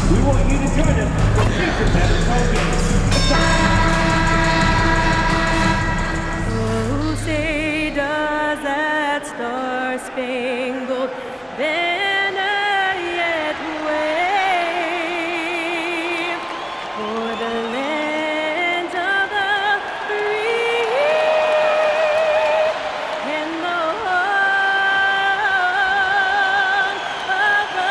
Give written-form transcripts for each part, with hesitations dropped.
We want you to join us for future Manitoba games. Oh, say does that star-spangled banner yet wave for the land of the free and the home of the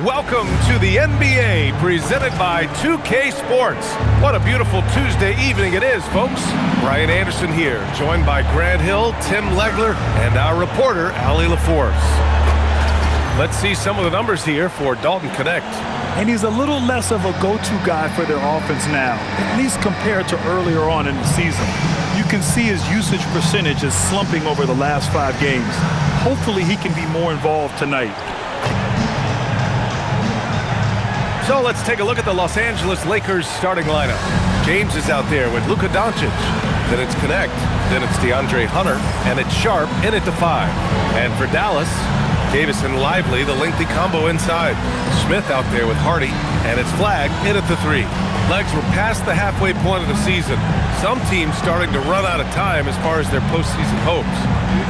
Welcome to the NBA, presented by 2K Sports. What a beautiful Tuesday evening it is, folks. Brian Anderson here, joined by Grant Hill, Tim Legler, and our reporter, Allie LaForce. Let's see some of the numbers here for Dalton Knecht. And he's a little less of a go-to guy for their offense now, at least compared to earlier on in the season. You can see his usage percentage is slumping over the last 5 games. Hopefully he can be more involved tonight. So let's take a look at the Los Angeles Lakers starting lineup. James is out there with Luka Doncic. Then it's Knecht. Then it's DeAndre Hunter. And it's Sharp in at the 5. And for Dallas, Davis and Lively, the lengthy combo inside. Smith out there with Hardy. And it's Flagg in at the 3. Legs were past the halfway point of the season. Some teams starting to run out of time as far as their postseason hopes.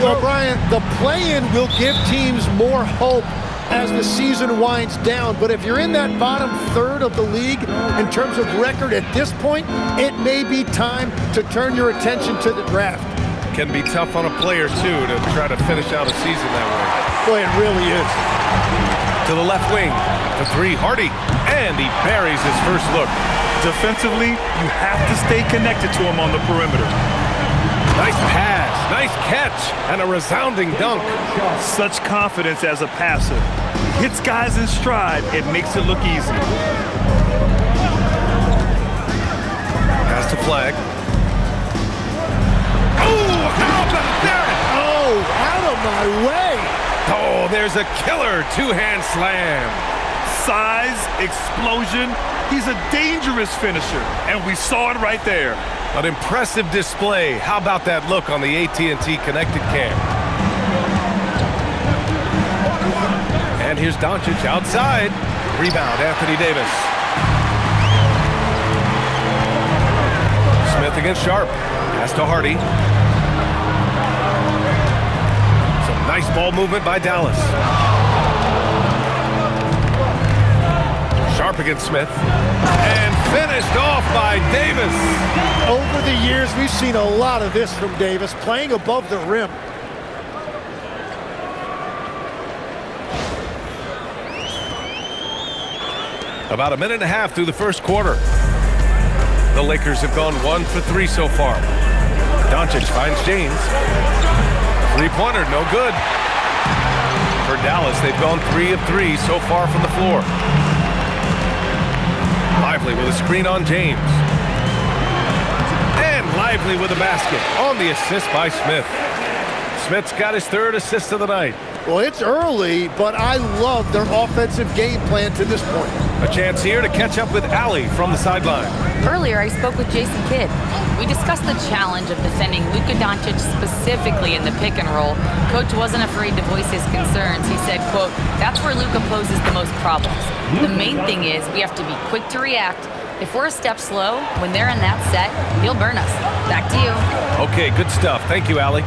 Well, Brian, the play-in will give teams more hope as the season winds down, but if you're in that bottom third of the league in terms of record at this point, it may be time to turn your attention to the draft. Can be tough on a player, too, to try to finish out a season that way. Boy, it really is. To the left wing, the 3, Hardy, and he buries his first look. Defensively, you have to stay connected to him on the perimeter. Nice pass, nice catch, and a resounding dunk. Such confidence as a passer. Hits guys in stride, it makes it look easy. Pass to Flagg. Oh, how about that? Oh, out of my way. Oh, there's a killer two-hand slam. Size, explosion. He's a dangerous finisher, and we saw it right there. An impressive display. How about that look on the AT&T connected cam? And here's Doncic outside. Rebound, Anthony Davis. Smith against Sharp. Pass to Hardy. Some nice ball movement by Dallas. Sharp against Smith. And finished off by Davis. Over the years, we've seen a lot of this from Davis, playing above the rim. About a minute and a half through the first quarter. The Lakers have gone 1 for 3 so far. Doncic finds James. Three-pointer, no good. For Dallas, they've gone 3 of 3 so far from the floor. Lively with a screen on James. And Lively with a basket on the assist by Smith. Smith's got his 3rd assist of the night. Well, it's early, but I love their offensive game plan to this point. A chance here to catch up with Allie from the sideline. Earlier, I spoke with Jason Kidd. We discussed the challenge of defending Luka Doncic specifically in the pick and roll. Coach wasn't afraid to voice his concerns. He said, quote, "That's where Luka poses the most problems. The main thing is we have to be quick to react. If we're a step slow, when they're in that set, he'll burn us." Back to you. Okay, good stuff. Thank you, Allie.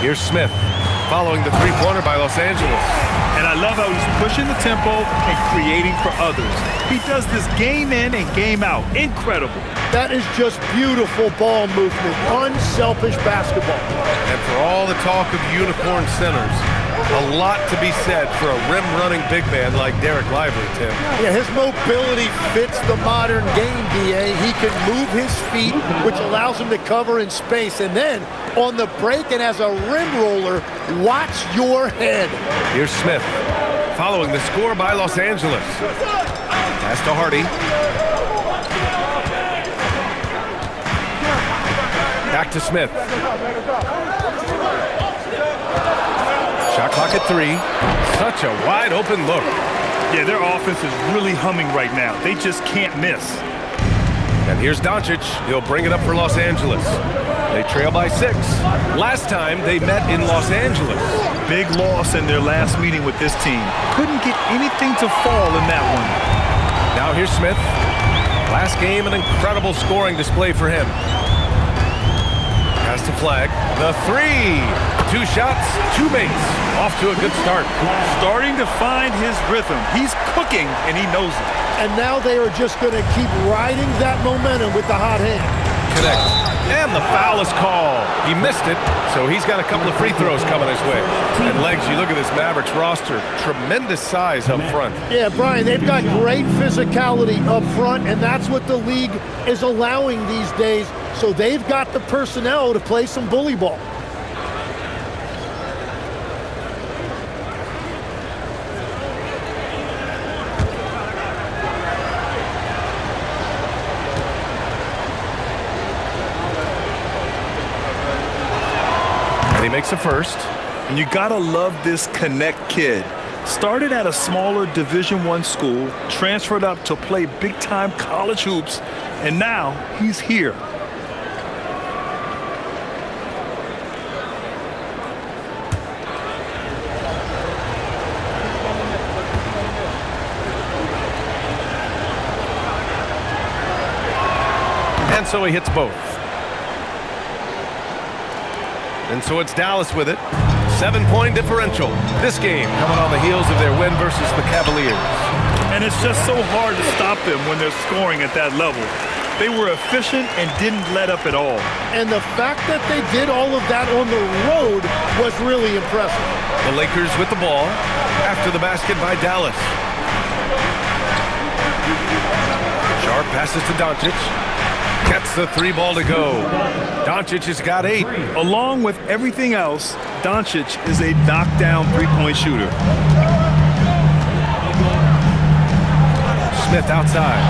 Here's Smith, following the three-pointer by Los Angeles. And I love how he's pushing the tempo and creating for others. He does this game in and game out. Incredible. That is just beautiful ball movement, unselfish basketball. And for all the talk of unicorn centers, a lot to be said for a rim-running big man like Dereck Lively, Tim. Yeah, his mobility fits the modern game, D.A. He can move his feet, which allows him to cover in space. And then, on the break and as a rim roller, watch your head. Here's Smith, following the score by Los Angeles. Pass to Hardy. Back to Smith. Shot clock at 3. Such a wide open look. Yeah, their offense is really humming right now. They just can't miss. And here's Doncic. He'll bring it up for Los Angeles. They trail by 6. Last time they met in Los Angeles. Big loss in their last meeting with this team. Couldn't get anything to fall in that one. Now here's Smith. Last game, an incredible scoring display for him. Pass to Flag. The 3. 2 shots, 2 makes. Off to a good start. Starting to find his rhythm. He's cooking, and he knows it. And now they are just going to keep riding that momentum with the hot hand. Connect. And the foul is called. He missed it, so he's got a couple of free throws coming his way. And Legs, you look at this Mavericks roster, tremendous size up front. Yeah, Brian, they've got great physicality up front, and that's what the league is allowing these days. So they've got the personnel to play some bully ball. And he makes a first. And you gotta love this Connect kid. Started at a smaller Division I school, transferred up to play big-time college hoops, and now he's here. And so he hits both. And so it's Dallas with it. 7-point differential. This game coming on the heels of their win versus the Cavaliers. And it's just so hard to stop them when they're scoring at that level. They were efficient and didn't let up at all. And the fact that they did all of that on the road was really impressive. The Lakers with the ball after the basket by Dallas. Sharp passes to Doncic. Gets the 3 ball to go. Doncic has got 8. Along with everything else, Doncic is a knockdown three-point shooter. Smith outside.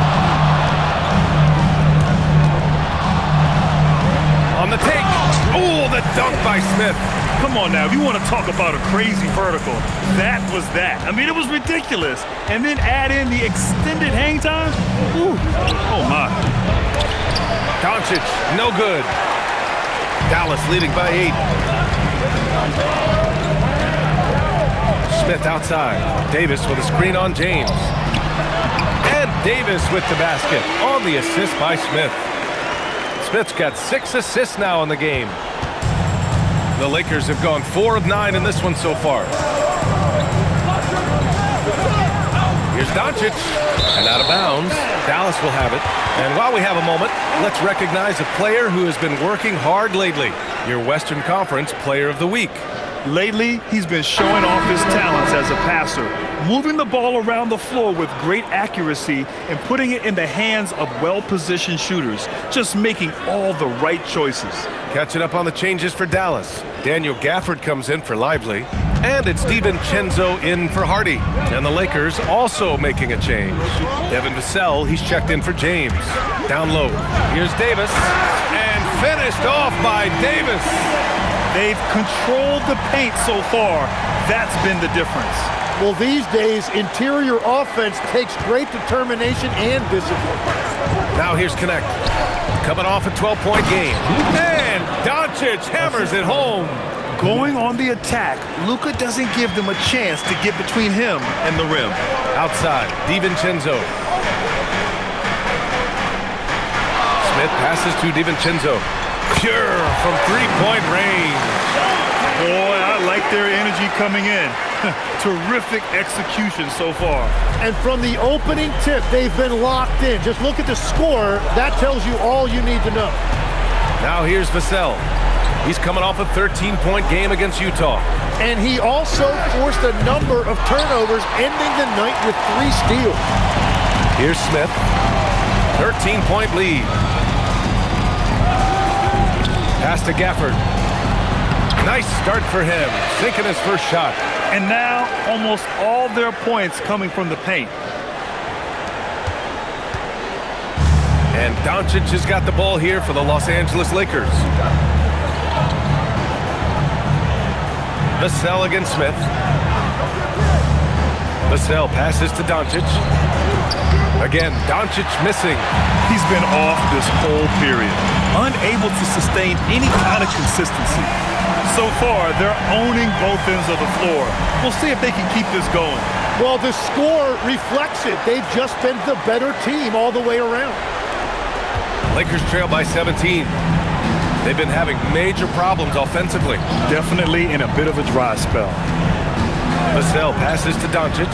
On the take. Oh, the dunk by Smith. Come on now, if you want to talk about a crazy vertical, that was that. I mean, it was ridiculous. And then add in the extended hang time. Ooh. Oh, my. Doncic, no good. Dallas leading by 8. Smith outside. Davis with a screen on James. And Davis with the basket on the assist by Smith. Smith's got 6 assists now in the game. The Lakers have gone 4 of 9 in this one so far. Here's Doncic, and out of bounds. Dallas will have it. And while we have a moment, let's recognize a player who has been working hard lately. Your Western Conference Player of the Week. Lately, he's been showing off his talents as a passer, moving the ball around the floor with great accuracy and putting it in the hands of well-positioned shooters, just making all the right choices. Catching up on the changes for Dallas. Daniel Gafford comes in for Lively. And it's DiVincenzo in for Hardy. And the Lakers also making a change. Devin Vassell, he's checked in for James. Down low. Here's Davis. And finished off by Davis. They've controlled the paint so far. That's been the difference. Well, these days, interior offense takes great determination and discipline. Now here's Connect. Coming off a 12-point game. And Doncic hammers it home. Going on the attack, Luka doesn't give them a chance to get between him and the rim. Outside, DiVincenzo. Smith passes to DiVincenzo. Pure from 3-point range. Boy, I like their energy coming in. Terrific execution so far. And from the opening tip, they've been locked in. Just look at the score. That tells you all you need to know. Now here's Vassell. He's coming off a 13-point game against Utah. And he also forced a number of turnovers, ending the night with 3 steals. Here's Smith. 13-point lead. Pass to Gafford. Nice start for him, sinking his first shot. And now almost all their points coming from the paint. And Doncic has got the ball here for the Los Angeles Lakers. Vassell against Smith. Vassell passes to Doncic. Again, Doncic missing. He's been off this whole period, unable to sustain any kind of consistency. So far, they're owning both ends of the floor. We'll see if they can keep this going. Well, the score reflects it. They've just been the better team all the way around. Lakers trail by 17. They've been having major problems offensively. Definitely in a bit of a dry spell. Vassell passes to Doncic.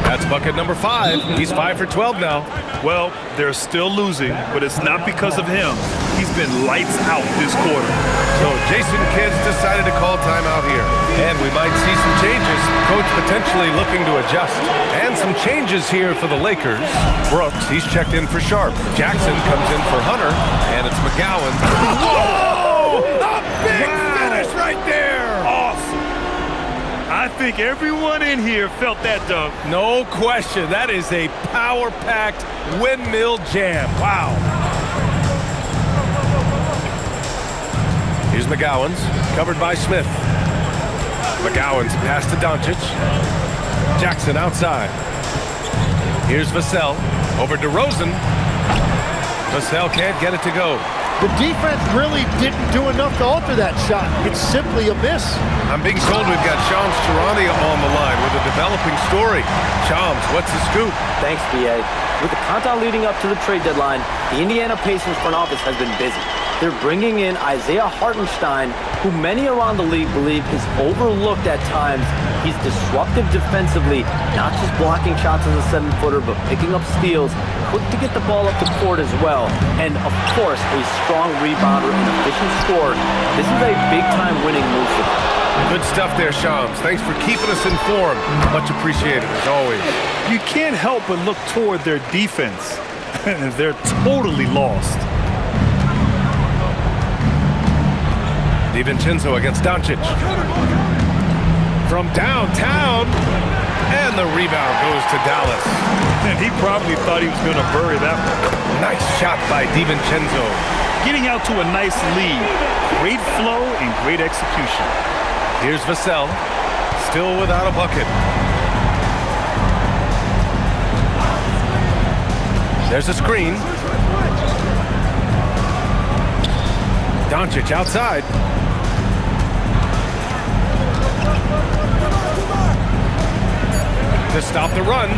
That's bucket number 5. He's 5 for 12 now. Well, they're still losing, but it's not because of him. He's been lights out this quarter. So Jason Kidd's decided to call timeout here. And we might see some changes. Coach potentially looking to adjust. And some changes here for the Lakers. Brooks, he's checked in for Sharp. Jackson comes in for Hunter. And it's McGowan. Whoa! A big finish right there! Awesome. I think everyone in here felt that dunk. No question. That is a power-packed windmill jam. Wow. Here's McGowan's, covered by Smith. McGowan's pass to Doncic. Jackson outside. Here's Vassell, over DeRozan. Vassell can't get it to go. The defense really didn't do enough to alter that shot. It's simply a miss. I'm being told we've got Shams Charania on the line with a developing story. Shams, what's the scoop? Thanks, B.A. With the countdown leading up to the trade deadline, the Indiana Pacers front office has been busy. They're bringing in Isaiah Hartenstein, who many around the league believe is overlooked at times. He's disruptive defensively, not just blocking shots as a 7-footer, but picking up steals, quick to get the ball up the court as well, and of course, a strong rebounder and efficient scorer. This is a big-time winning move for them. Good stuff there, Shams. Thanks for keeping us informed. Much appreciated, as always. You can't help but look toward their defense. They're totally lost. DiVincenzo against Doncic. From downtown, and the rebound goes to Dallas. And he probably thought he was going to bury that one. Nice shot by DiVincenzo. Getting out to a nice lead. Great flow and great execution. Here's Vassell, still without a bucket. There's a screen. Doncic outside. To stop the run.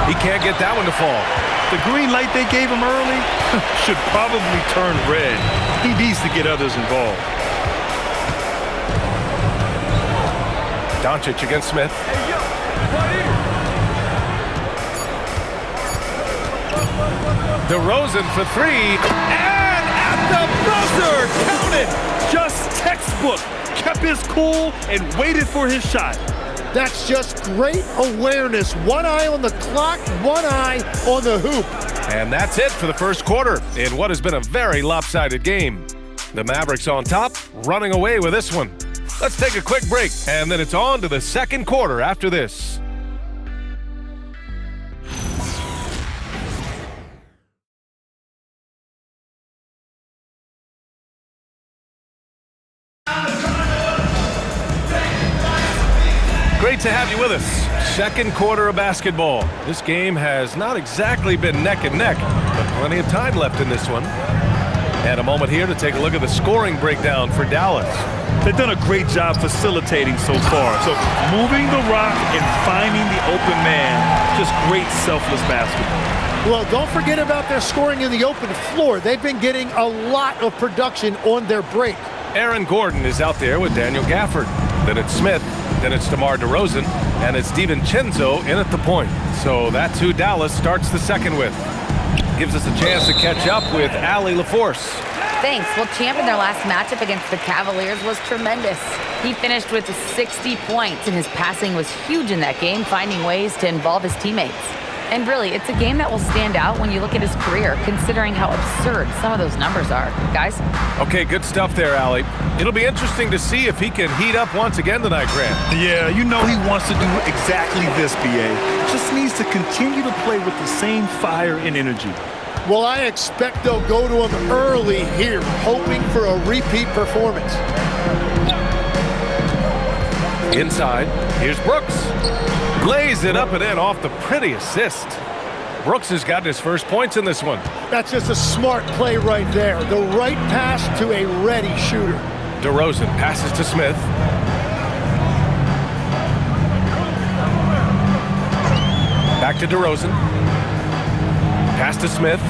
He can't get that one to fall. The green light they gave him early should probably turn red. He needs to get others involved. Doncic against Smith. DeRozan for 3. And at the buzzer! Count it! Just textbook. Kept his cool and waited for his shot. That's just great awareness. One eye on the clock, one eye on the hoop. And that's it for the first quarter in what has been a very lopsided game. The Mavericks on top, running away with this one. Let's take a quick break, and then it's on to the second quarter after this. Great to have you with us. Second quarter of basketball. This game has not exactly been neck and neck, but plenty of time left in this one. And a moment here to take a look at the scoring breakdown for Dallas. They've done a great job facilitating so far. So moving the rock and finding the open man, just great selfless basketball. Well, don't forget about their scoring in the open floor. They've been getting a lot of production on their break. Aaron Gordon is out there with Daniel Gafford. Then it's Smith. Then it's DeMar DeRozan. And it's DiVincenzo in at the point. So that's who Dallas starts the second with. Gives us a chance to catch up with Allie LaForce. Thanks. Well, Champ in their last matchup against the Cavaliers was tremendous. He finished with 60 points, and his passing was huge in that game, finding ways to involve his teammates. And really, it's a game that will stand out when you look at his career, considering how absurd some of those numbers are. Guys? Okay, good stuff there, Allie. It'll be interesting to see if he can heat up once again tonight, Grant. Yeah, you know he wants to do exactly this, B.A. Just needs to continue to play with the same fire and energy. Well, I expect they'll go to him early here, hoping for a repeat performance. Inside, here's Brooks. Lays it up and in off the pretty assist. Brooks has gotten his first points in this one. That's just a smart play right there. The right pass to a ready shooter. DeRozan passes to Smith. Back to DeRozan. Pass to Smith.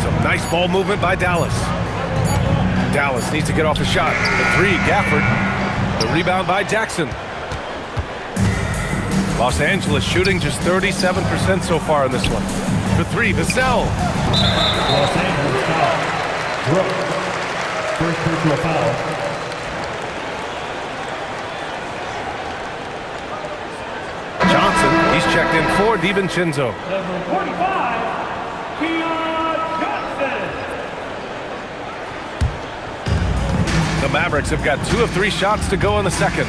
Some nice ball movement by Dallas. Dallas needs to get off the shot. The three, Gafford. The rebound by Jackson. Los Angeles shooting just 37% so far in this one. The three, Vassell. Los Angeles foul. Brooks. First personal foul. Johnson, he's checked in for DiVincenzo. Number 45, Keon Johnson. The Mavericks have got 2 of 3 shots to go in the second.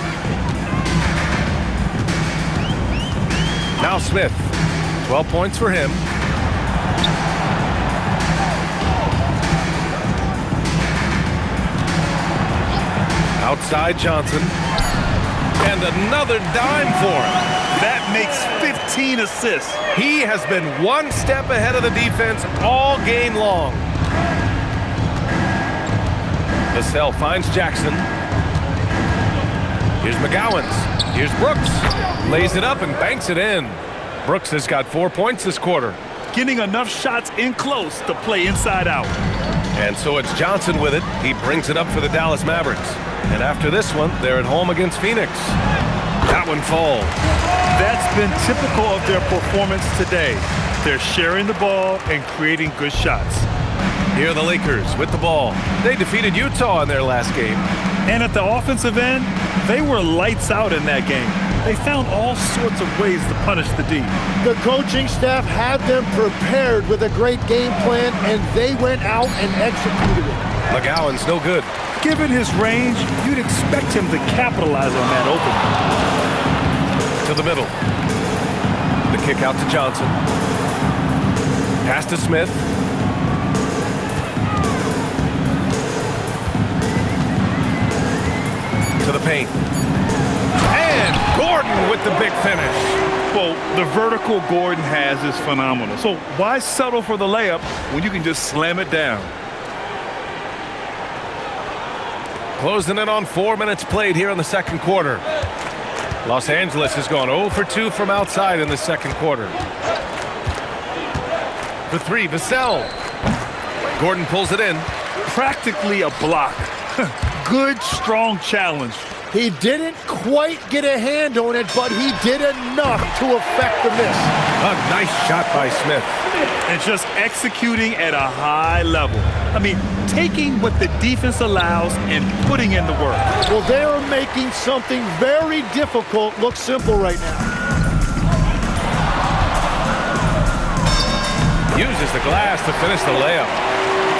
Now Smith, 12 points for him. Outside Johnson. And another dime for him. That makes 15 assists. He has been one step ahead of the defense all game long. Vassell finds Jackson. Here's McGowens. Here's Brooks. Lays it up and banks it in. Brooks has got 4 points this quarter. Getting enough shots in close to play inside out. And so it's Johnson with it. He brings it up for the Dallas Mavericks. And after this one, they're at home against Phoenix. That one falls. That's been typical of their performance today. They're sharing the ball and creating good shots. Here are the Lakers with the ball. They defeated Utah in their last game. And at the offensive end, they were lights out in that game. They found all sorts of ways to punish the D. The coaching staff had them prepared with a great game plan, and they went out and executed it. McGowan's no good. Given his range, you'd expect him to capitalize on that opening. To the middle. The kick out to Johnson. Pass to Smith. To the paint. And Gordon with the big finish. Well, the vertical Gordon has is phenomenal. So why settle for the layup when you can just slam it down? Closing in on 4 minutes played here in the second quarter. Los Angeles has gone 0 for 2 from outside in the second quarter. The three, Vassell. Gordon pulls it in. Practically a block. Good, strong challenge. He didn't quite get a hand on it, but he did enough to affect the miss. A nice shot by Smith. And just executing at a high level. I mean, taking what the defense allows and putting in the work. Well, they are making something very difficult look simple right now. Uses the glass to finish the layup.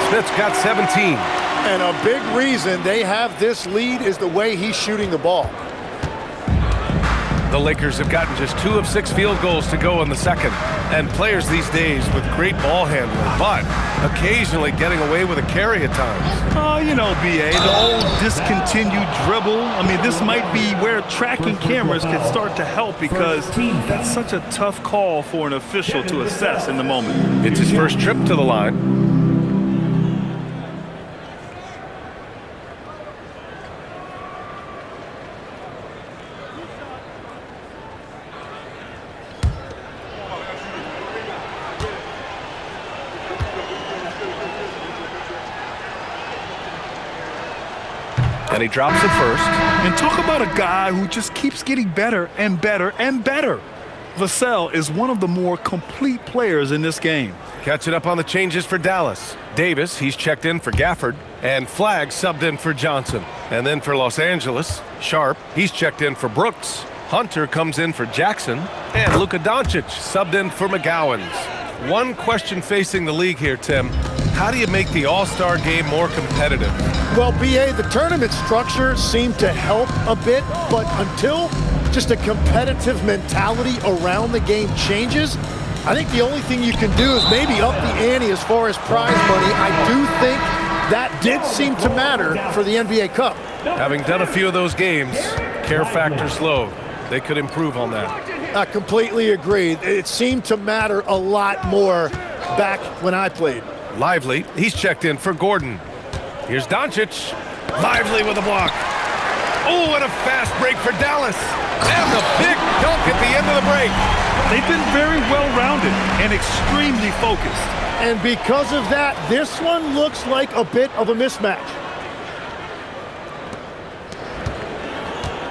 Smith's got 17. And a big reason they have this lead is the way he's shooting the ball. The Lakers have gotten just 2 of 6 field goals to go in the second. And players these days with great ball handling, but occasionally getting away with a carry at times. Oh, you know, B.A., the old discontinued dribble. I mean, this might be where tracking cameras can start to help because that's such a tough call for an official to assess in the moment. It's his first trip to the line. And he drops it first. And talk about a guy who just keeps getting better and better and better. Vassell is one of the more complete players in this game. Catching up on the changes for Dallas. Davis, he's checked in for Gafford. And Flagg subbed in for Johnson. And then for Los Angeles, Sharp, he's checked in for Brooks. Hunter comes in for Jackson. And Luka Doncic subbed in for McGowens. One question facing the league here, Tim. How do you make the All-Star game more competitive? Well, B.A., the tournament structure seemed to help a bit, but until just a competitive mentality around the game changes, I think the only thing you can do is maybe up the ante as far as prize money. I do think that did seem to matter for the NBA Cup. Having done a few of those games, care factor's low. They could improve on that. I completely agree. It seemed to matter a lot more back when I played. Lively, he's checked in for Gordon. Here's Doncic. Lively with a block. Oh, and a fast break for Dallas. And the big dunk at the end of the break. They've been very well-rounded and extremely focused. And because of that, this one looks like a bit of a mismatch.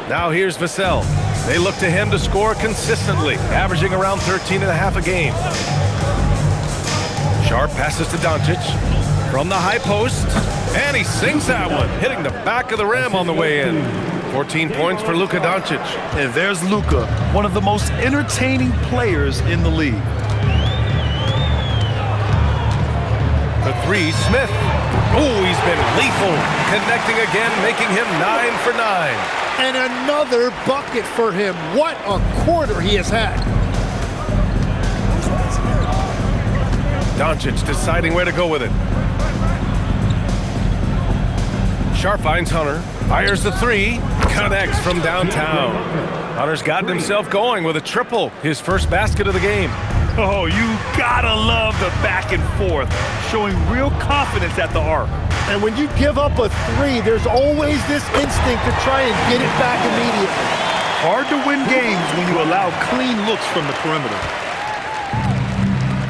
Now here's Vassell. They look to him to score consistently, averaging around 13.5 a game. Sharp passes to Doncic from the high post, and he sinks that one, hitting the back of the rim on the way in. 14 points for Luka Doncic. And there's Luka, one of the most entertaining players in the league. The three, Smith. Oh, he's been lethal, connecting again, making him 9 for 9. And another bucket for him. What a quarter he has had. Doncic deciding where to go with it. Sharp finds Hunter, fires the three, connects from downtown. Hunter's gotten himself going with a triple, his first basket of the game. Oh, you gotta love the back and forth, showing real confidence at the arc. And when you give up a three, there's always this instinct to try and get it back immediately. Hard to win games when you allow clean looks from the perimeter.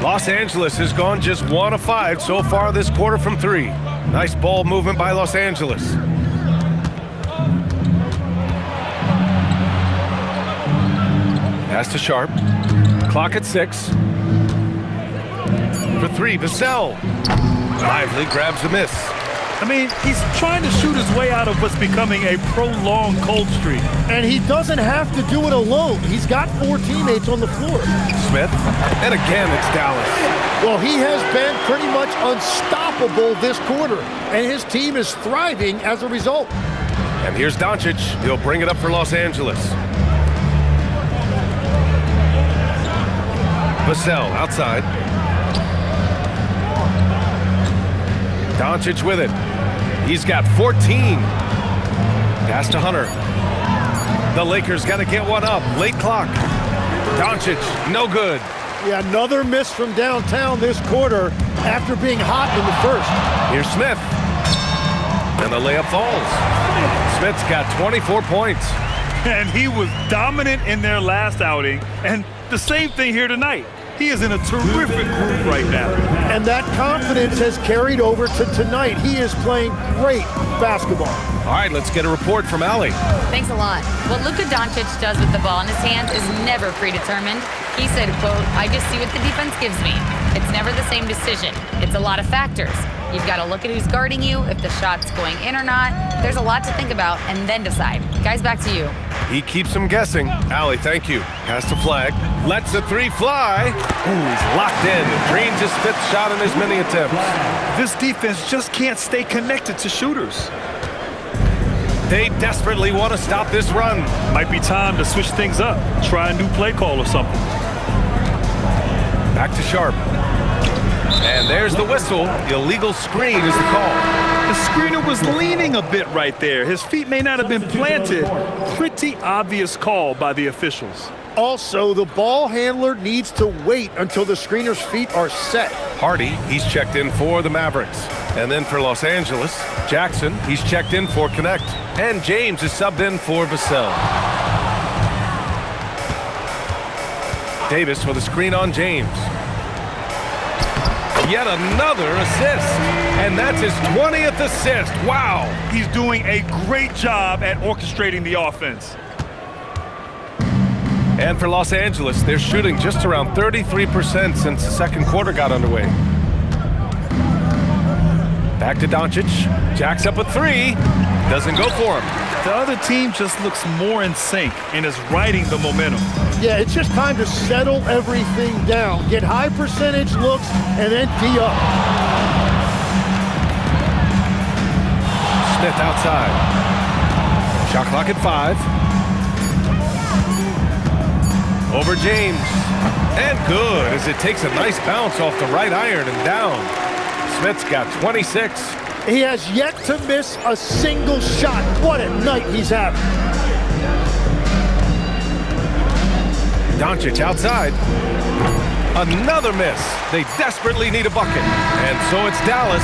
Los Angeles has gone just 1 of 5 so far this quarter from 3. Nice ball movement by Los Angeles. Pass to Sharp. Clock at 6. For 3, Vassell. Lively grabs a miss. I mean, he's trying to shoot his way out of what's becoming a prolonged cold streak. And he doesn't have to do it alone. He's got 4 teammates on the floor. Smith, and again it's Dallas. Well, he has been pretty much unstoppable this quarter, and his team is thriving as a result. And here's Doncic. He'll bring it up for Los Angeles. Vassell outside. Doncic with it. He's got 14. Pass to Hunter. The Lakers got to get one up. Late clock. Doncic, no good. Yeah, another miss from downtown this quarter after being hot in the first. Here's Smith. And the layup falls. Smith's got 24 points. And he was dominant in their last outing. And the same thing here tonight. He is in a terrific group right now. And that confidence has carried over to tonight. He is playing great basketball. All right, let's get a report from Allie. Thanks a lot. What Luka Doncic does with the ball in his hands is never predetermined. He said, quote, "I just see what the defense gives me. It's never the same decision. It's a lot of factors. You've got to look at who's guarding you, if the shot's going in or not. There's a lot to think about and then decide." Guys, back to you. He keeps him guessing. Allie, thank you. Has to flag. Lets the three fly. Ooh, he's locked in. Drains his 5th shot in his many attempts. This defense just can't stay connected to shooters. They desperately want to stop this run. Might be time to switch things up. Try a new play call or something. Back to Sharp. And there's the whistle. Illegal screen is the call. The screener was leaning a bit right there. His feet may not have been planted. Pretty obvious call by the officials. Also, the ball handler needs to wait until the screener's feet are set. Hardy, he's checked in for the Mavericks. And then for Los Angeles, Jackson, he's checked in for Connect. And James is subbed in for Vassell. Davis with a screen on James. Yet another assist. And that's his 20th assist. Wow. He's doing a great job at orchestrating the offense. And for Los Angeles, they're shooting just around 33% since the second quarter got underway. Back to Doncic. Jacks up a 3. Doesn't go for him. The other team just looks more in sync and is riding the momentum. Yeah, it's just time to settle everything down. Get high percentage looks and then D up. Smith outside. Shot clock at 5. Over James. And good, as it takes a nice bounce off the right iron and down. Smith's got 26. He has yet to miss a single shot. What a night he's having. Doncic outside. Another miss. They desperately need a bucket. And so it's Dallas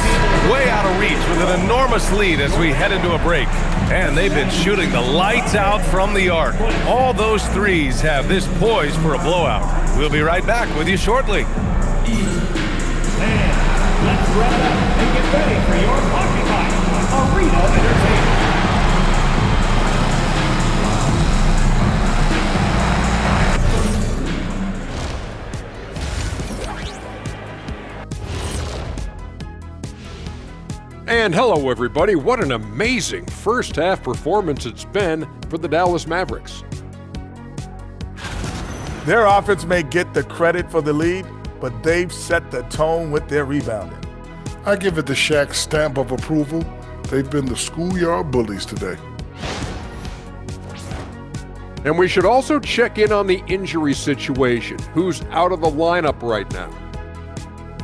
way out of reach with an enormous lead as we head into a break. And they've been shooting the lights out from the arc. All those threes have this poised for a blowout. We'll be right back with you shortly. And let's wrap up and get ready for your Occupy Arena Entertainment. And hello, everybody. What an amazing first half performance it's been for the Dallas Mavericks. Their offense may get the credit for the lead, but they've set the tone with their rebounding. I give it the Shaq stamp of approval. They've been the schoolyard bullies today. And we should also check in on the injury situation. Who's out of the lineup right now?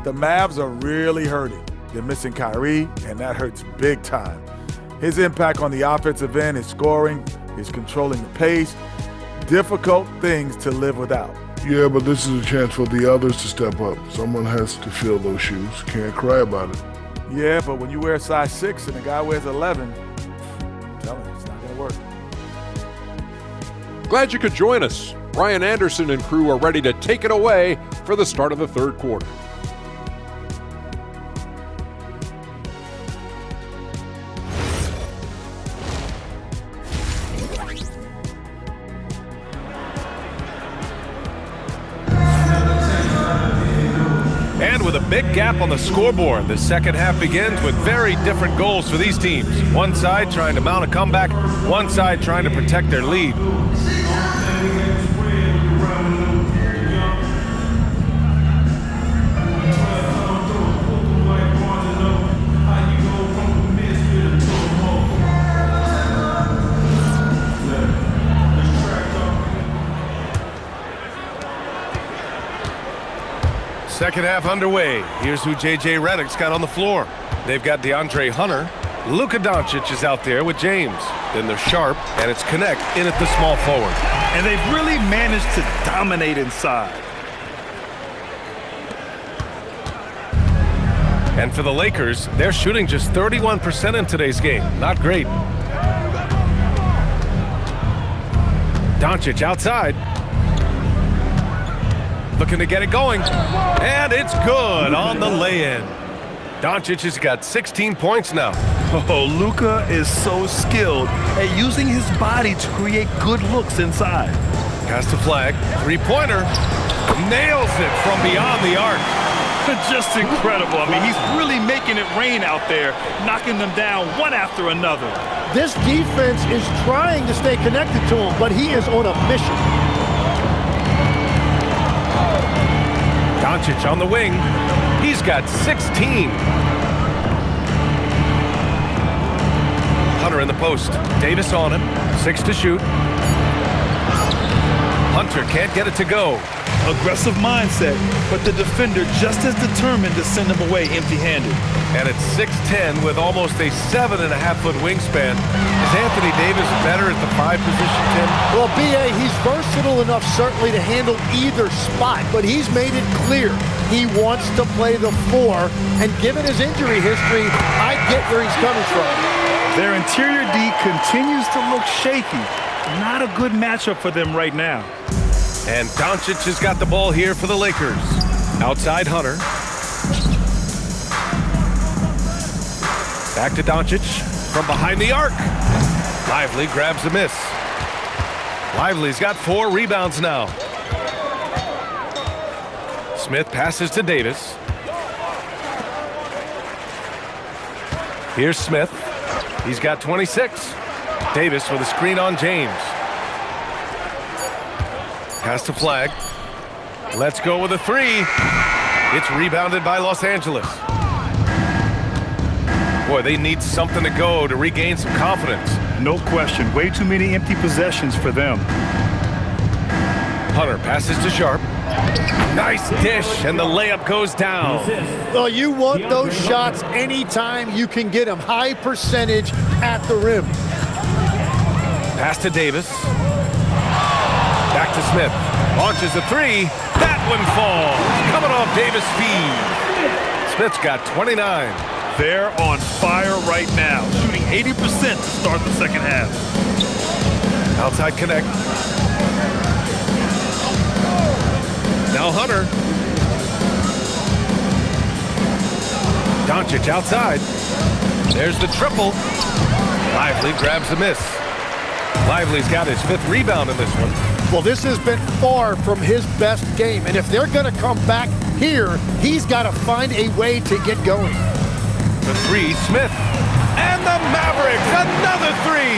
The Mavs are really hurting. They're missing Kyrie, and that hurts big time. His impact on the offensive end, his scoring, his controlling the pace, difficult things to live without. Yeah, but this is a chance for the others to step up. Someone has to fill those shoes. Can't cry about it. Yeah, but when you wear a size 6 and the guy wears 11, I'm telling you, it's not going to work. Glad you could join us. Brian Anderson and crew are ready to take it away for the start of the third quarter. And with a big gap on the scoreboard, the second half begins with very different goals for these teams. One side trying to mount a comeback, one side trying to protect their lead. Second half underway. Here's who J.J. Redick's got on the floor. They've got DeAndre Hunter. Luka Doncic is out there with James. Then they're Sharp, and it's Connect in at the small forward. And they've really managed to dominate inside. And for the Lakers, they're shooting just 31% in today's game. Not great. Doncic outside. Looking to get it going. And it's good on the lay-in. Doncic has got 16 points now. Oh, Luka is so skilled at using his body to create good looks inside. Cast a flag. Three-pointer. Nails it from beyond the arc. Just incredible. I mean, he's really making it rain out there, knocking them down one after another. This defense is trying to stay connected to him, but he is on a mission. Doncic on the wing. He's got 16. Hunter in the post. Davis on him. 6 to shoot. Hunter can't get it to go. Aggressive mindset, but the defender just as determined to send him away empty-handed. And it's 6'10" with almost a 7.5-foot wingspan. Is Anthony Davis better at the 5 position, Tim? Well, B.A., he's versatile enough certainly to handle either spot, but he's made it clear he wants to play the 4, and given his injury history, I get where he's coming from. Their interior D continues to look shaky. Not a good matchup for them right now. And Doncic has got the ball here for the Lakers. Outside Hunter. Back to Doncic from behind the arc. Lively grabs the miss. Lively's got 4 rebounds now. Smith passes to Davis. Here's Smith. He's got 26. Davis with a screen on James. Pass to flag. Let's go with a 3. It's rebounded by Los Angeles. Boy, they need something to go to regain some confidence. No question. Way too many empty possessions for them. Hunter passes to Sharp. Nice dish, and the layup goes down. Well, you want those shots anytime you can get them. High percentage at the rim. Pass to Davis. Back to Smith. Launches a three. That one falls. Coming off Davis' feed. Smith's got 29. They're on fire right now, shooting 80% to start the second half. Outside connect. Now Hunter. Doncic outside. There's the triple. Lively grabs the miss. Lively's got his 5th rebound in this one. Well, this has been far from his best game, and if they're going to come back here, he's got to find a way to get going. The three, Smith. And the Mavericks, another three!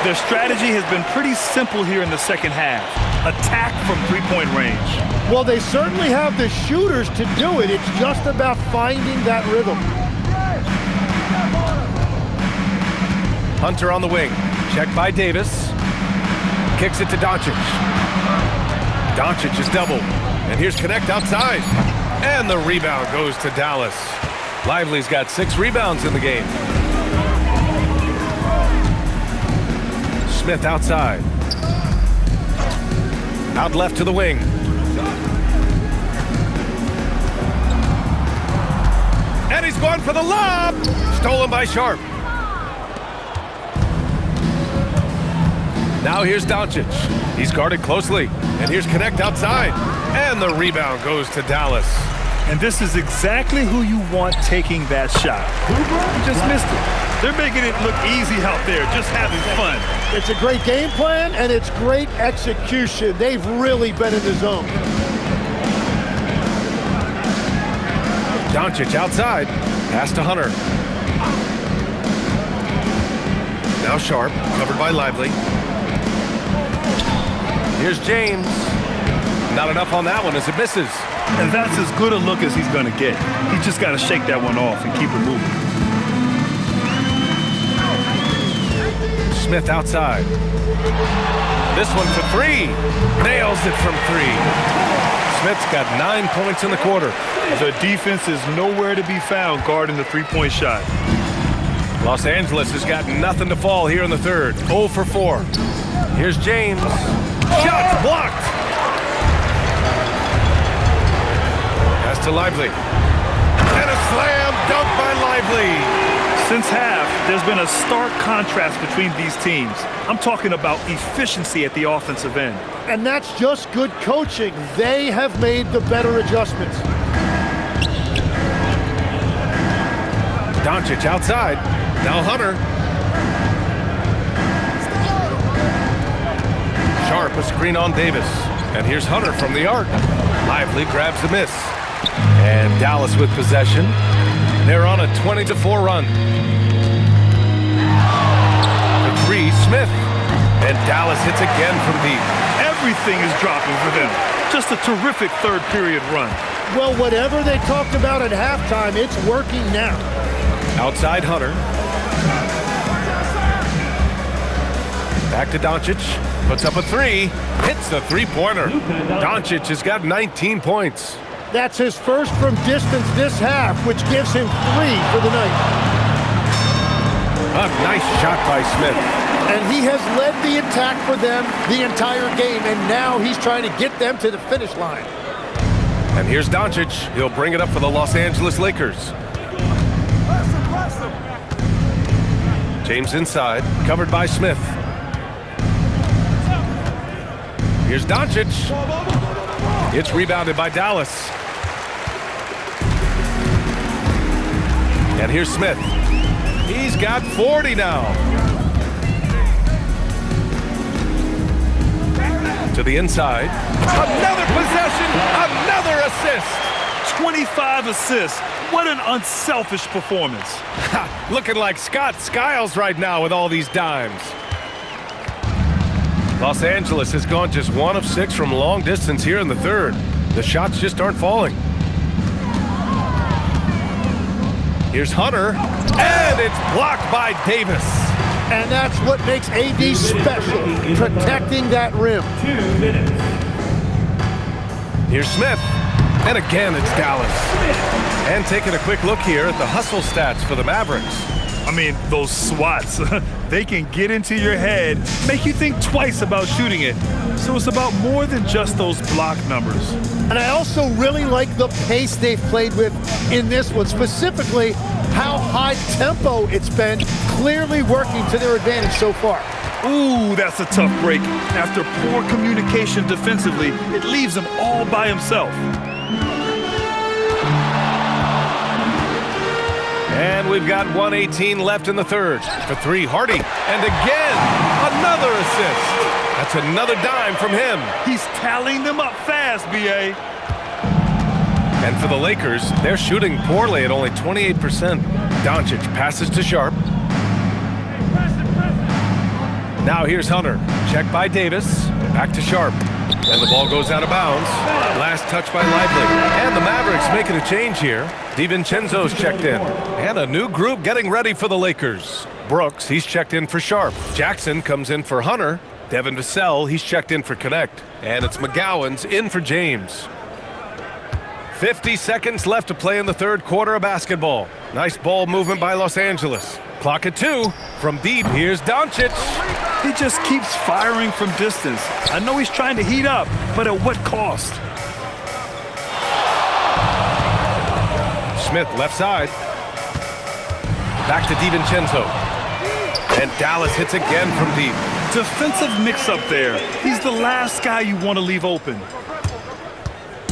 Their strategy has been pretty simple here in the second half. Attack from three-point range. Well, they certainly have the shooters to do it. It's just about finding that rhythm. Hunter on the wing. Check by Davis. Kicks it to Doncic. Doncic is doubled. And here's Connect outside. And the rebound goes to Dallas. Lively's got 6 rebounds in the game. Smith outside. Out left to the wing. And he's going for the lob. Stolen by Sharp. Now here's Doncic. He's guarded closely. And here's Connect outside. And the rebound goes to Dallas. And this is exactly who you want taking that shot. You just missed it. They're making it look easy out there, just having fun. It's a great game plan, and it's great execution. They've really been in the zone. Doncic outside. Pass to Hunter. Now Sharp, covered by Lively. Here's James. Not enough on that one as it misses. And that's as good a look as he's going to get. He's just got to shake that one off and keep it moving. Smith outside. This one for 3. Nails it from 3. Smith's got 9 points in the quarter. The defense is nowhere to be found guarding the three-point shot. Los Angeles has got nothing to fall here in the third. 0 for 4. Here's James. Shots blocked. Pass to Lively. And a slam dunk by Lively. Since half, there's been a stark contrast between these teams. I'm talking about efficiency at the offensive end. And that's just good coaching. They have made the better adjustments. Doncic outside. Now Hunter. Sharp a screen on Davis. And here's Hunter from the arc. Lively grabs the miss. And Dallas with possession. They're on a 20-4 run. The 3, Smith. And Dallas hits again from deep. Everything is dropping for them. Just a terrific third period run. Well, whatever they talked about at halftime, it's working now. Outside Hunter. Back to Doncic. Puts up a 3. Hits the three-pointer. Doncic has got 19 points. That's his first from distance this half, which gives him 3 for the night. A nice shot by Smith. And he has led the attack for them the entire game, and now he's trying to get them to the finish line. And here's Doncic. He'll bring it up for the Los Angeles Lakers. James inside, covered by Smith. Here's Doncic. It's rebounded by Dallas. And here's Smith. He's got 40 now. To the inside. Another possession, another assist. 25 assists. What an unselfish performance. Looking like Scott Skiles right now with all these dimes. Los Angeles has gone just 1 of 6 from long distance here in the third. The shots just aren't falling. Here's Hunter, and it's blocked by Davis. And that's what makes AD special, protecting that rim. 2 minutes. Here's Smith. And again, it's Dallas. And taking a quick look here at the hustle stats for the Mavericks. I mean, those swats, they can get into your head, make you think twice about shooting it. So it's about more than just those block numbers. And I also really like the pace they've played with in this one, specifically how high tempo it's been, clearly working to their advantage so far. Ooh, that's a tough break. After poor communication defensively, it leaves him all by himself. And we've got 1:18 left in the third. For three, Hardy. And again, another assist. That's another dime from him. He's tallying them up fast, B.A. And for the Lakers, they're shooting poorly at only 28%. Doncic passes to Sharp. Now here's Hunter. Check by Davis. Back to Sharp. And the ball goes out of bounds. Last touch by Lively. And the Mavericks making a change here. DiVincenzo's checked in. And a new group getting ready for the Lakers. Brooks, he's checked in for Sharp. Jackson comes in for Hunter. Devin Vassell, he's checked in for Connect. And it's McGowan's in for James. 50 seconds left to play in the third quarter of basketball. Nice ball movement by Los Angeles. Clock at 2. From deep, here's Doncic. He just keeps firing from distance. I know he's trying to heat up, but at what cost? Smith left side. Back to DiVincenzo. And Dallas hits again from deep. Defensive mix-up there. He's the last guy you want to leave open.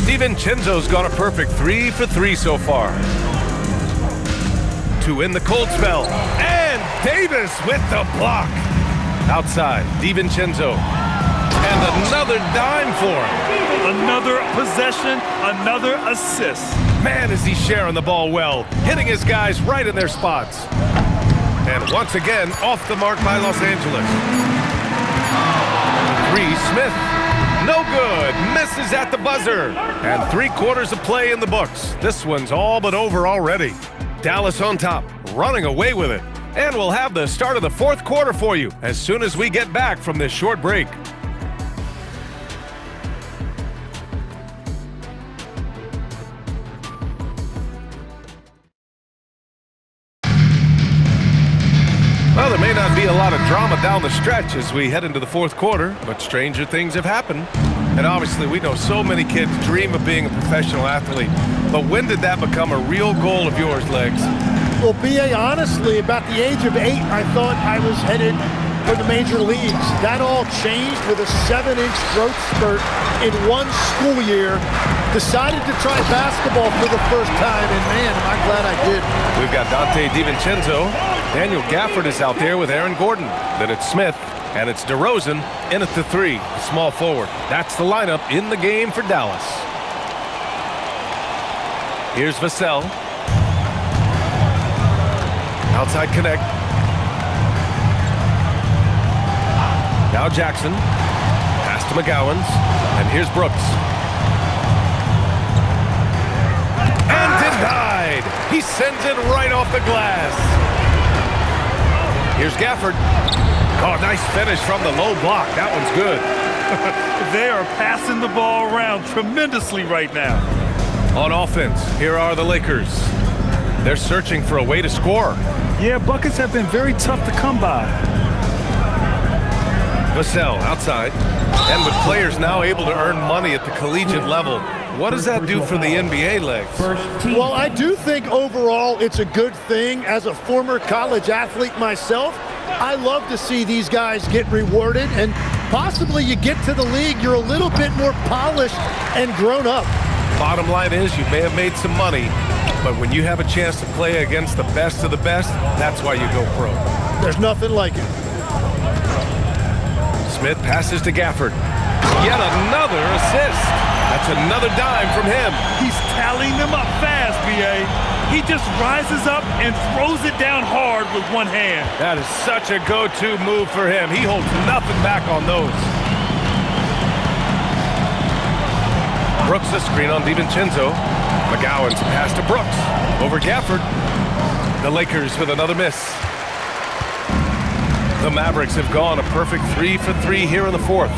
DiVincenzo's got a perfect 3 for 3 so far. To win the cold spell. And Davis with the block. Outside, DiVincenzo. And another dime for him. Another possession, another assist. Man, is he sharing the ball well, hitting his guys right in their spots. And once again, off the mark by Los Angeles. 3, Smith. No good. Misses at the buzzer. And 3/4 of play in the books. This one's all but over already. Dallas on top, running away with it. And we'll have the start of the fourth quarter for you as soon as we get back from this short break. Well, there may not be a lot of drama down the stretch as we head into the fourth quarter, but stranger things have happened. And obviously, we know so many kids dream of being a professional athlete. But when did that become a real goal of yours, Legs? Well, B.A., honestly, about the age of 8, I thought I was headed for the major leagues. That all changed with a 7-inch growth spurt in one school year. Decided to try basketball for the first time, and man, am I glad I did. We've got Dante DiVincenzo. Daniel Gafford is out there with Aaron Gordon. Then it's Smith, and it's DeRozan in at the 3, small forward. That's the lineup in the game for Dallas. Here's Vassell. Outside Connect. Now Jackson. Pass to McGowan's. And here's Brooks. And denied. He sends it right off the glass. Here's Gafford. Oh, nice finish from the low block. That one's good. They are passing the ball around tremendously right now. On offense, here are the Lakers. They're searching for a way to score. Yeah, buckets have been very tough to come by. Vassell outside. And with players now able to earn money at the collegiate level, what does that do for the NBA, Legs? Well, I do think overall it's a good thing. As a former college athlete myself, I love to see these guys get rewarded, and possibly you get to the league, you're a little bit more polished and grown up. Bottom line is you may have made some money, but when you have a chance to play against the best of the best, that's why you go pro. There's nothing like it. Smith passes to Gafford. Yet another assist. That's another dime from him. He's tallying them up fast, B.A. He just rises up and throws it down hard with one hand. That is such a go-to move for him. He holds nothing back on those. Brooks a screen on DiVincenzo. McGowan's pass to Brooks. Over Gafford. The Lakers with another miss. The Mavericks have gone a perfect 3 for 3 here in the fourth.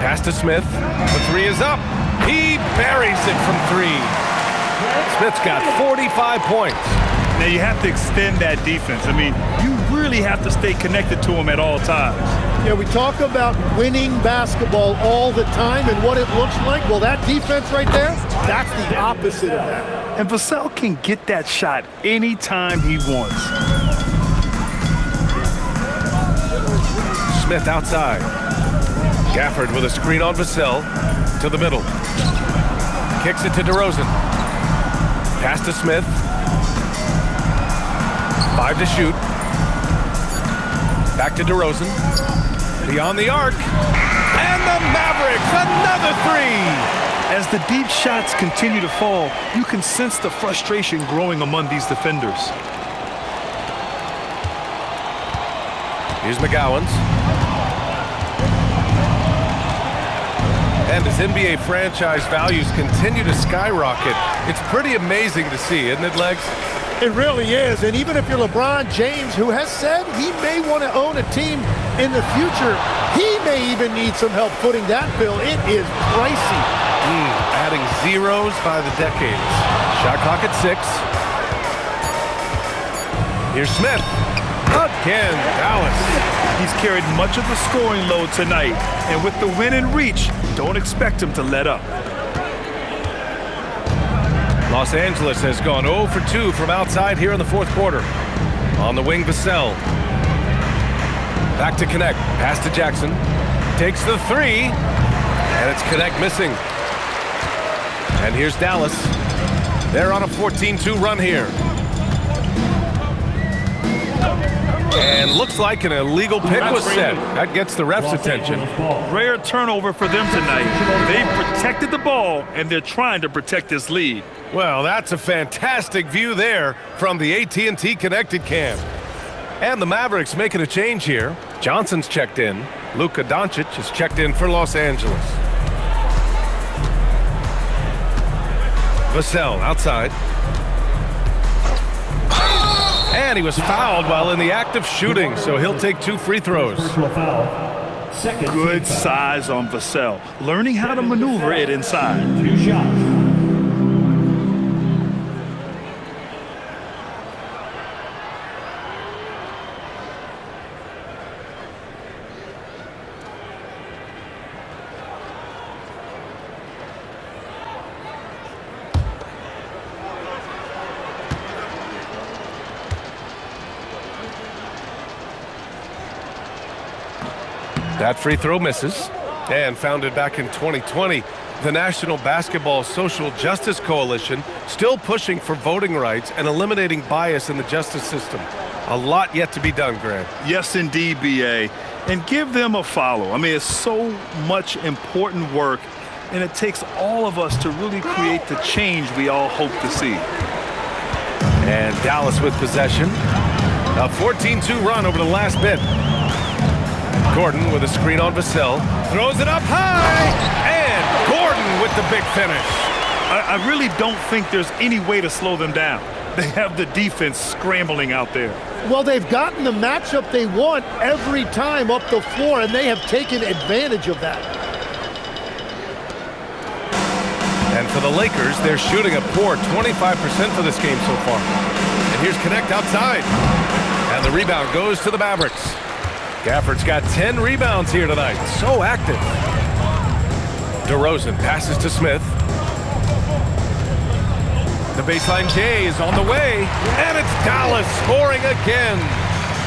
Pass to Smith. The three is up. He buries it from three. Smith's got 45 points. Now you have to extend that defense. I mean, you really have to stay connected to him at all times. Yeah, we talk about winning basketball all the time and what it looks like. Well, that defense right there, that's the opposite of that. And Vassell can get that shot anytime he wants. Smith outside. Gafford with a screen on Vassell to the middle. Kicks it to DeRozan. Pass to Smith. 5 to shoot. Back to DeRozan. Beyond the arc. And the Mavericks, another three! As the deep shots continue to fall, you can sense the frustration growing among these defenders. Here's McGowan's. And as NBA franchise values continue to skyrocket, it's pretty amazing to see, isn't it, Legs? It really is, and even if you're LeBron James, who has said he may want to own a team in the future, he may even need some help footing that bill. It is pricey. Adding zeros by the decades. Shot clock at 6. Here's Smith. Again, Dallas. He's carried much of the scoring load tonight, and with the win in reach, don't expect him to let up. Los Angeles has gone 0 for 2 from outside here in the fourth quarter. On the wing, Vassell. Back to Connect. Pass to Jackson. Takes the three. And it's Connect missing. And here's Dallas. They're on a 14-2 run here. And looks like an illegal pick was set. That gets the ref's attention. Rare turnover for them tonight. They've protected the ball, and they're trying to protect this lead. Well, that's a fantastic view there from the AT&T Connected cam. And the Mavericks making a change here. Johnson's checked in. Luka Doncic is checked in for Los Angeles. Vassell outside. And he was fouled while in the act of shooting, so he'll take 2 free throws. Good size on Vassell, learning how to maneuver it inside. 2 shots. That free throw misses. And founded back in 2020, the National Basketball Social Justice Coalition still pushing for voting rights and eliminating bias in the justice system. A lot yet to be done, Grant. Yes, indeed, B.A. And give them a follow. I mean, it's so much important work, and it takes all of us to really create the change we all hope to see. And Dallas with possession. A 14-2 run over the last bit. Gordon with a screen on Vassell. Throws it up high. And Gordon with the big finish. I really don't think there's any way to slow them down. They have the defense scrambling out there. Well, they've gotten the matchup they want every time up the floor, and they have taken advantage of that. And for the Lakers, they're shooting a poor 25% for this game so far. And here's Connect outside. And the rebound goes to the Mavericks. Gafford's got 10 rebounds here tonight. So active. DeRozan passes to Smith. The baseline J is on the way. And it's Dallas scoring again.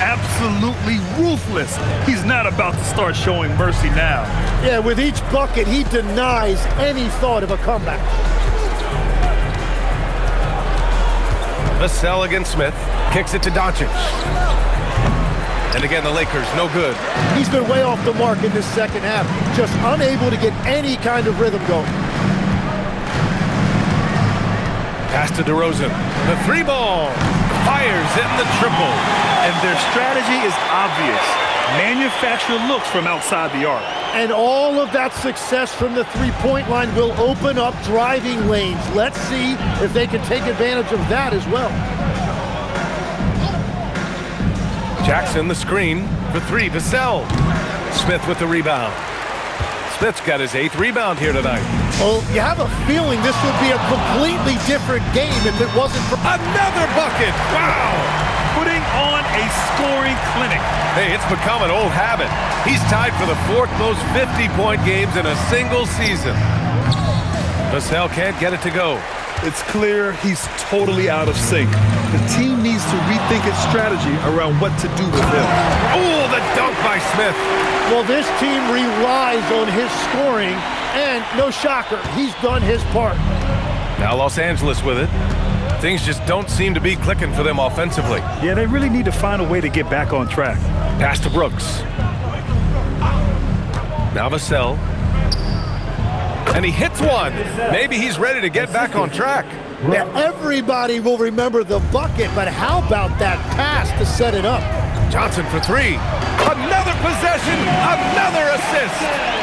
Absolutely ruthless. He's not about to start showing mercy now. Yeah, with each bucket, he denies any thought of a comeback. Vassell against Smith. Kicks it to Doncic. And again, the Lakers, no good. He's been way off the mark in this second half. Just unable to get any kind of rhythm going. Pass to DeRozan. The three ball. Fires in the triple. And their strategy is obvious. Manufacture looks from outside the arc. And all of that success from the three-point line will open up driving lanes. Let's see if they can take advantage of that as well. Jackson the screen for three. Vassell. Smith with the rebound. Smith's got his 8th rebound here tonight. Well, you have a feeling this would be a completely different game if it wasn't for... Another bucket! Wow! Putting on a scoring clinic. Hey, it's become an old habit. He's tied for the 4th most 50-point games in a single season. Vassell can't get it to go. It's clear he's totally out of sync. The team needs to rethink its strategy around what to do with him. Oh, the dunk by Smith. Well, this team relies on his scoring, and no shocker, he's done his part. Now Los Angeles with it. Things just don't seem to be clicking for them offensively. Yeah, they really need to find a way to get back on track. Pass to Brooks. Now Vassell. And he hits one. Maybe he's ready to get back on track. Now, everybody will remember the bucket, but how about that pass to set it up? Johnson for 3. Another possession, another assist.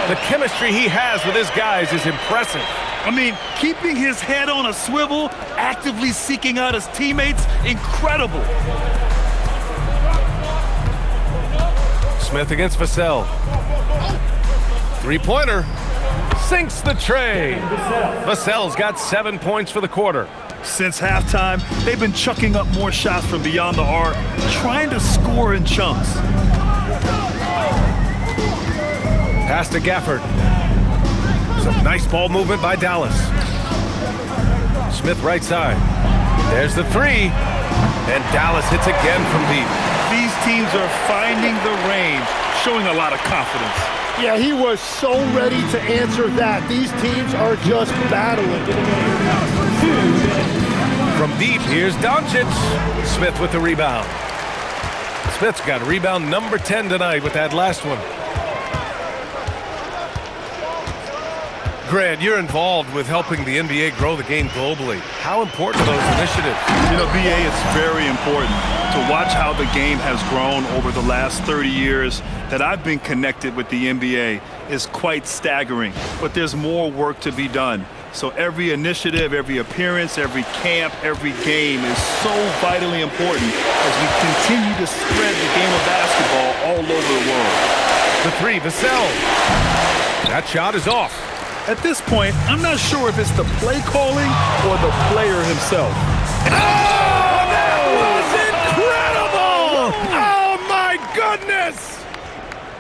The chemistry he has with his guys is impressive. I mean, keeping his head on a swivel, actively seeking out his teammates, incredible. Smith against Vassell. Three-pointer. Sinks the tray. Vassell's got 7 points for the quarter. Since halftime, they've been chucking up more shots from beyond the arc, trying to score in chunks. Pass to Gafford. Some nice ball movement by Dallas. Smith right side. There's the 3. And Dallas hits again from deep. These teams are finding the range, showing a lot of confidence. Yeah, he was so ready to answer that. These teams are just battling. From deep, here's Doncic. Smith with the rebound. Smith's got rebound number 10 tonight with that last one. Grant, you're involved with helping the NBA grow the game globally. How important are those initiatives? You know, BA, it's very important to watch how the game has grown over the last 30 years that I've been connected with the NBA is quite staggering. But there's more work to be done. So every initiative, every appearance, every camp, every game is so vitally important as we continue to spread the game of basketball all over the world. The 3, Vassell. That shot is off. At this point, I'm not sure if it's the play calling or the player himself. Oh, that was incredible! Oh, my goodness!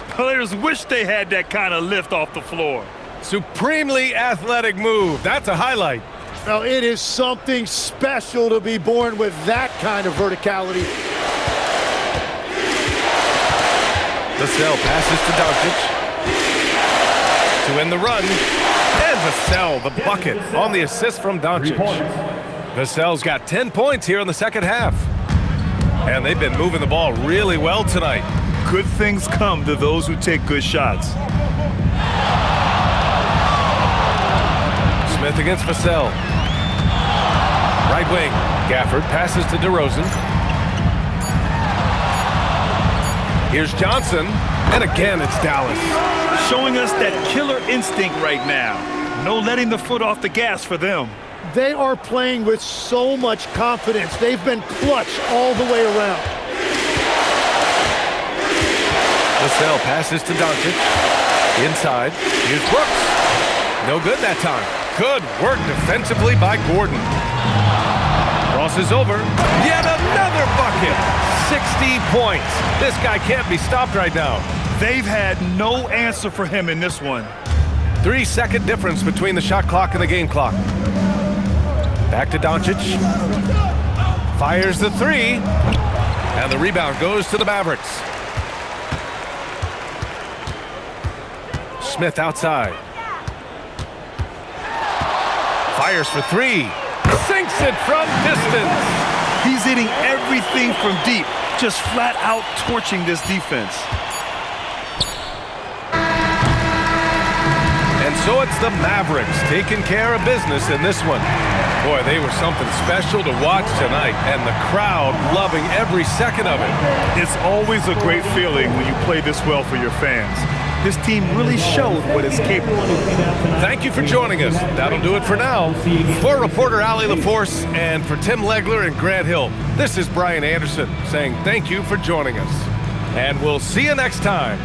Players wish they had that kind of lift off the floor. Supremely athletic move. That's a highlight. Now, it is something special to be born with that kind of verticality. Vassell passes to Doncic. To end the run. And Vassell, the bucket, on the assist from Doncic. Vassell's got 10 points here in the second half. And they've been moving the ball really well tonight. Good things come to those who take good shots. Smith against Vassell. Right wing. Gafford passes to DeRozan. Here's Johnson. And again, it's Dallas. Showing us that killer instinct right now. No letting the foot off the gas for them. They are playing with so much confidence. They've been clutch all the way around. Vassell passes to Doncic. Inside. Here's Brooks. No good that time. Good work defensively by Gordon. Crosses over. Yet another bucket. 60 points. This guy can't be stopped right now. They've had no answer for him in this one. 3-second difference between the shot clock and the game clock. Back to Doncic. Fires the 3. And the rebound goes to the Mavericks. Smith outside. Fires for 3. Sinks it from distance. He's hitting everything from deep, just flat out torching this defense. And so it's the Mavericks taking care of business in this one. Boy, they were something special to watch tonight, and the crowd loving every second of it. It's always a great feeling when you play this well for your fans. This team really showed what it's capable of. Thank you for joining us. That'll do it for now. For reporter Allie LaForce and for Tim Legler and Grant Hill, this is Brian Anderson saying thank you for joining us. And we'll see you next time